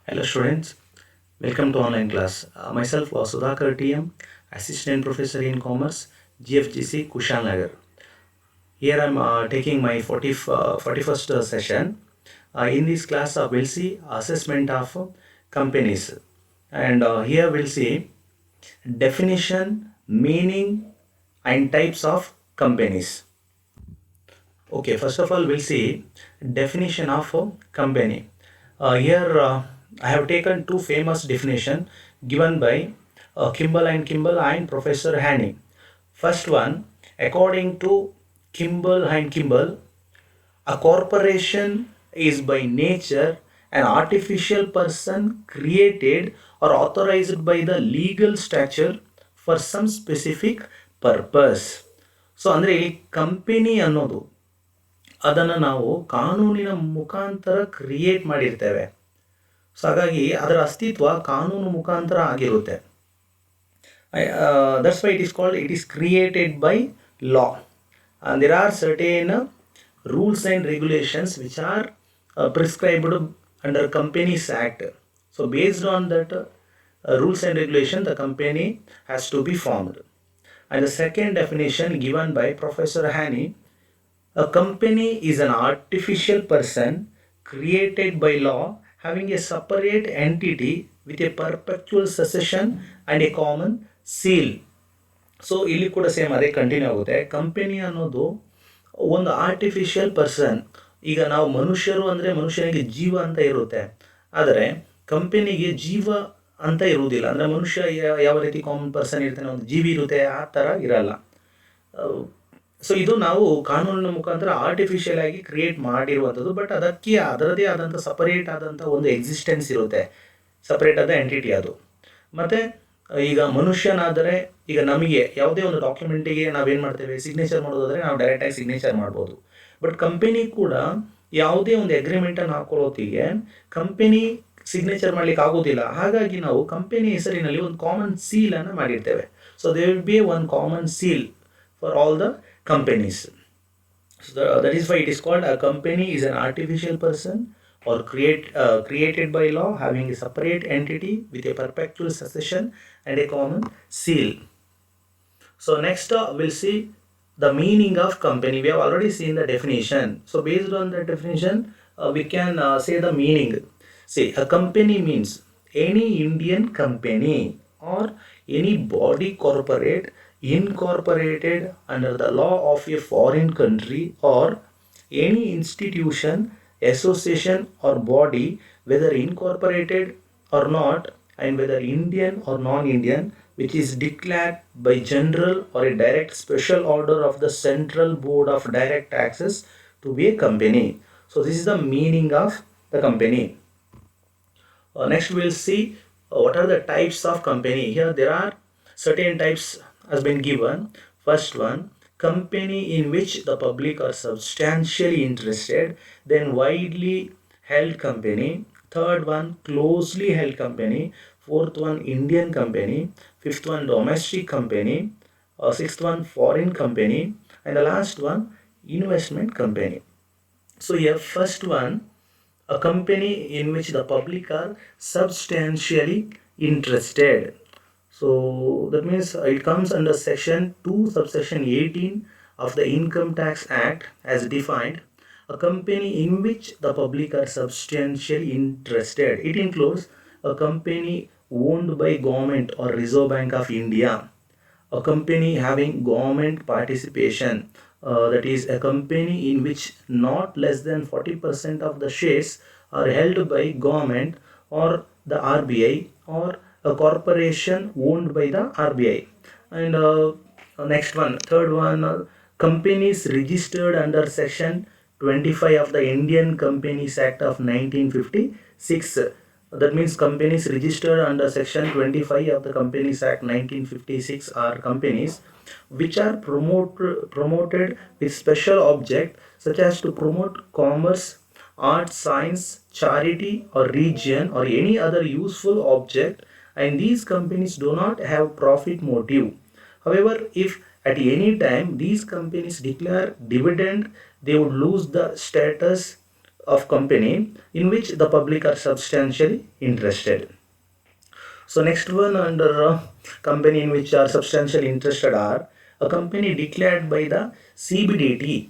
Hello students, welcome to online class. Myself was Sudhakar TM, Assistant Professor in Commerce, GFGC Kushalnagar. Here I am taking my 41st session. In this class we'll see assessment of companies, and here we'll see definition, meaning and types of companies. Okay, first of all, we'll see definition of a company. Here, I have taken two famous definition given by Kimball and Kimball and Professor Hanning. First one, according to Kimball and Kimball, a corporation is by nature an artificial person created or authorized by the legal stature for some specific purpose. So ಅಂದರೆ ಇಲ್ಲಿ company ಅನ್ನೋದು ಅದನ್ನು ನಾವು ಕಾನೂನಿನ ಮುಖಾಂತರ create ಮಾಡಿರ್ತೇವೆ. So ಹಾಗಾಗಿ ಅದರ ಅಸ್ತಿತ್ವ ಕಾನೂನು ಮುಖಾಂತರ ಆಗಿರುತ್ತೆ. That's why it is called, it is created by law. And there are certain rules and regulations which are prescribed under Companies Act. So based on that rules and regulation, the company has to be formed. And the second definition given by Professor Haney, a company is an artificial person created by law having a separate entity with a perpetual succession and a common seal. So ಇಲ್ಲಿ ಕೂಡ same ಅದೇ continue ಆಗುತ್ತೆ. Company ಅನ್ನೋದು ಒಂದು artificial person. ಈಗ ನಾವು ಮನುಷ್ಯರು ಅಂದರೆ ಮನುಷ್ಯನಿಗೆ ಜೀವ ಅಂತ ಇರುತ್ತೆ, ಆದರೆ ಕಂಪನಿಗೆ ಜೀವ ಅಂತ ಇರುವುದಿಲ್ಲ. ಅಂದರೆ ಮನುಷ್ಯ ಯಾವ ರೀತಿ ಕಾಮನ್ ಪರ್ಸನ್ ಇರ್ತಾನೆ, ಒಂದು ಜೀವಿ ಇರುತ್ತೆ, ಆ ಥರ ಇರಲ್ಲ. ಸೊ ಇದು ನಾವು ಕಾನೂನಿನ ಮುಖಾಂತರ ಆರ್ಟಿಫಿಷಿಯಲ್ ಆಗಿ ಕ್ರಿಯೇಟ್ ಮಾಡಿರುವಂಥದ್ದು. ಬಟ್ ಅದಕ್ಕೆ ಅದರದೇ ಆದಂಥ ಸಪರೇಟ್ ಆದಂಥ ಒಂದು ಎಕ್ಸಿಸ್ಟೆನ್ಸ್ ಇರುತ್ತೆ, ಸಪರೇಟ್ ಆದ ಎಂಟಿಟಿ ಅದು. ಮತ್ತು ಈಗ ಮನುಷ್ಯನಾದರೆ ಈಗ ನಮಗೆ ಯಾವುದೇ ಒಂದು ಡಾಕ್ಯುಮೆಂಟಿಗೆ ನಾವೇನು ಮಾಡ್ತೇವೆ, ಸಿಗ್ನೇಚರ್ ಮಾಡೋದಾದರೆ ನಾವು ಡೈರೆಕ್ಟಾಗಿ ಸಿಗ್ನೇಚರ್ ಮಾಡ್ಬೋದು. ಬಟ್ ಕಂಪನಿ ಕೂಡ ಯಾವುದೇ ಒಂದು ಅಗ್ರಿಮೆಂಟನ್ನು ಹಾಕೊಳ್ಳೋತ್ತಿಗೆ ಕಂಪನಿ ಸಿಗ್ನೇಚರ್ ಮಾಡಲಿಕ್ಕೆ ಆಗೋದಿಲ್ಲ. ಹಾಗಾಗಿ ನಾವು ಕಂಪನಿ ಹೆಸರಿನಲ್ಲಿ ಒಂದು ಕಾಮನ್ ಸೀಲನ್ನು ಮಾಡಿರ್ತೇವೆ. So there will be one common seal for all the companies. So that is why it is called, a company is an artificial person or created by law having a separate entity with a perpetual succession and a common seal. So next we'll see the meaning of company. We have already seen the definition. So based on the definition we can say the meaning. See, a company means any Indian company or any body corporate incorporated under the law of a foreign country, or any institution, association or body, whether incorporated or not, and whether Indian or non-Indian, which is declared by general or a direct special order of the Central Board of Direct Taxes to be a company. So this is the meaning of the company. Next we'll see what are the types of company. Here there are certain types has been given. First one, company in which the public are substantially interested. Then widely held company. Third one, closely held company. Fourth one, Indian company. Fifth one, domestic company. Sixth one, foreign company. And the last one, investment company. So here first one, a company in which the public are substantially interested. So that means it comes under section 2 subsection 18 of the Income Tax Act as defined. A company in which the public are substantially interested. It includes a company owned by government or Reserve Bank of India, a company having government participation, that is a company in which not less than 40% of the shares are held by government or the RBI, or a corporation owned by the RBI. And next one, third one, companies registered under section 25 of the Indian Companies Act of 1956. That means companies registered under section 25 of the Companies Act 1956 are companies which are promoted with special object, such as to promote commerce, art, science, charity or religion or any other useful object, and these companies do not have profit motive. However, if at any time these companies declare dividend, they would lose the status of company in which the public are substantially interested. So next one under company in which are substantially interested are a company declared by the CBDT,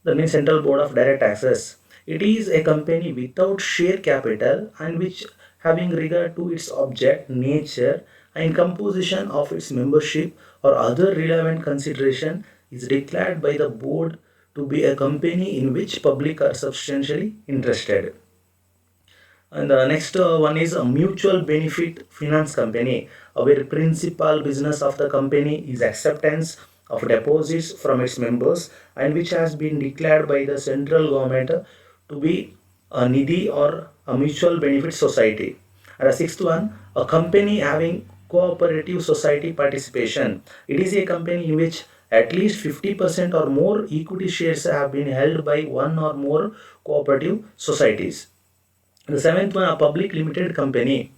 that means Central Board of Direct Taxes. It is a company without share capital and which having regard to its object, nature and composition of its membership or other relevant consideration is declared by the board to be a company in which public are substantially interested. And the next one is a mutual benefit finance company, where principal business of the company is acceptance of deposits from its members and which has been declared by the central government to be a nidhi or a mutual benefit society. And the sixth one, a company having cooperative society participation. It is a company in which at least 50% or more equity shares have been held by one or more cooperative societies. The seventh one, a public limited company.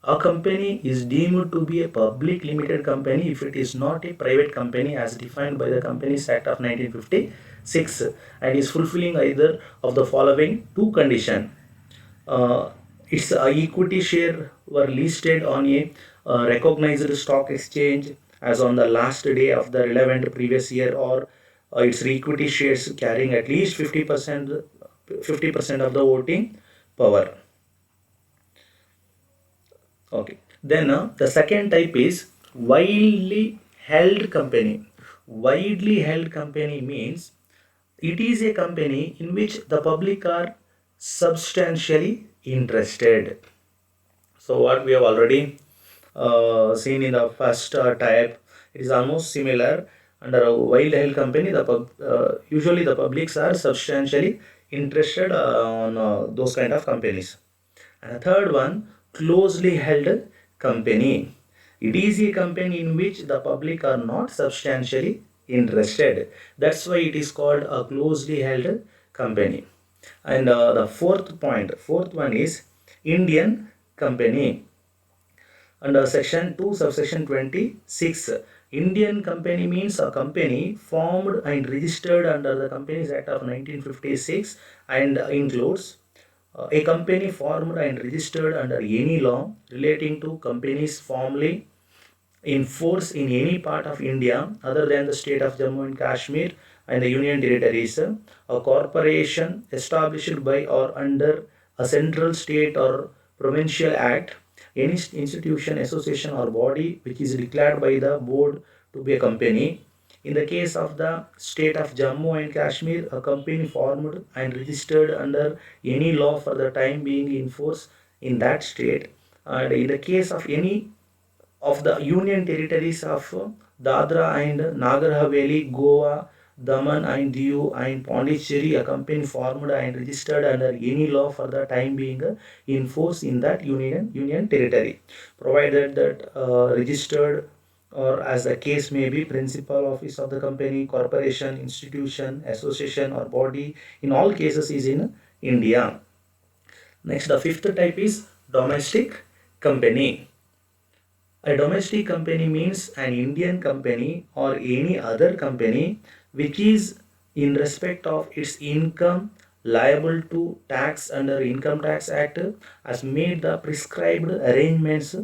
A company is deemed to be a public limited company if it is not a private company as defined by the Companies Act of 1956 and is fulfilling either of the following two conditions. Its equity share were listed on a recognized stock exchange as on the last day of the relevant previous year, or its equity shares carrying at least 50% of the voting power. Okay. Then the second type is widely held company. Widely held company means it is a company in which the public are substantially interested. So what we have already seen in the first type, it is almost similar. Under a widely held company, usually the publics are substantially interested on those kind of companies. And the third one, closely held company. It is a company in which the public are not substantially interested. That's why it is called a closely held company. And the fourth one is Indian company. Under section 2 subsection 26, Indian company means a company formed and registered under the Companies Act of 1956 and includes a company formed and registered under any law relating to companies formerly in force in any part of India other than the state of Jammu and Kashmir and the Union Territories, a corporation established by or under a central state or provincial act, any institution, association or body which is declared by the board to be a company. In the case of the state of Jammu and Kashmir, a company formed and registered under any law for the time being in force in that state. And in the case of any of the union territories of Dadra and Nagar Haveli, Goa, Daman and Diu and Pondicherry, a company formed and registered under any law for the time being in force in that union territory, provided that registered or as the case may be principal office of the company, corporation, institution, association or body in all cases is in India. Next, the fifth type is domestic company. A domestic company means an Indian company or any other company which is in respect of its income liable to tax under Income Tax Act has made the prescribed arrangements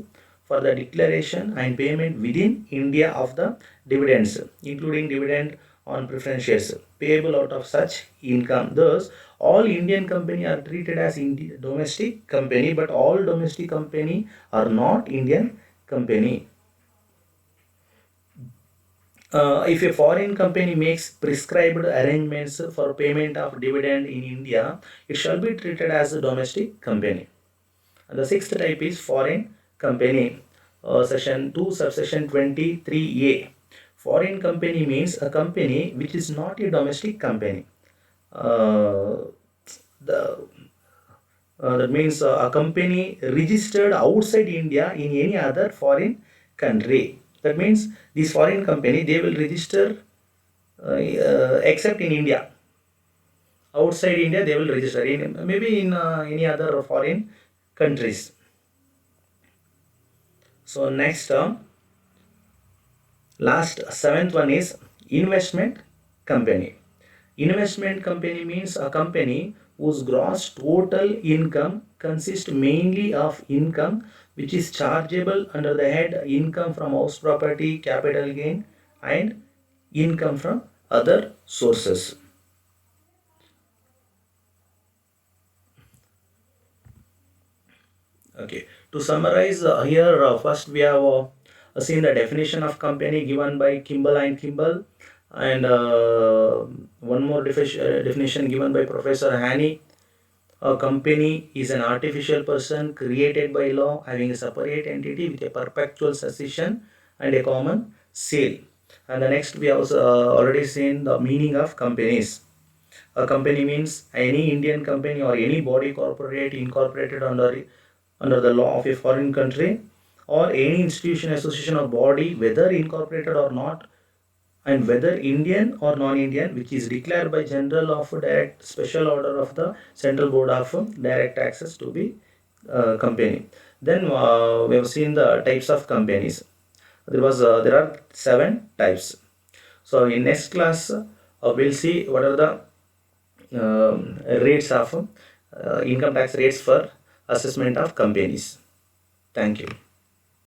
for the declaration and payment within India of the dividends, including dividend on preference shares payable out of such income. Thus, all Indian company are treated as domestic company, but all domestic company are not Indian company. If a foreign company makes prescribed arrangements for payment of dividend in India, it shall be treated as a domestic company. And the sixth type is foreign company. Section 2, subsection 23A. Foreign company means a company which is not a domestic company. The that means a company registered outside India in any other foreign country. That means this foreign company, they will register except in India. Outside India they will register in maybe in any other foreign countries. So next last seventh one is investment company. Investment company means a company whose gross total income consists mainly of income which is chargeable under the head income from house property, capital gain, and income from other sources. Okay, to summarize here, first we have seen the definition of company given by Kimball and Kimball, and one more definition given by Professor Haney. A company is an artificial person created by law having a separate entity with a perpetual succession and a common sale. And the next we have already seen the meaning of companies. A company means any Indian company or any body corporate incorporated under the law of a foreign country, or any institution, association or body, whether incorporated or not, and whether Indian or non-Indian, which is declared by General of Direct Special Order of the Central Board of Direct Taxes to be company. Then we have seen the types of companies. There are 7 types. So in next class we'll see what are the rates of income tax rates for assessment of companies. Thank you.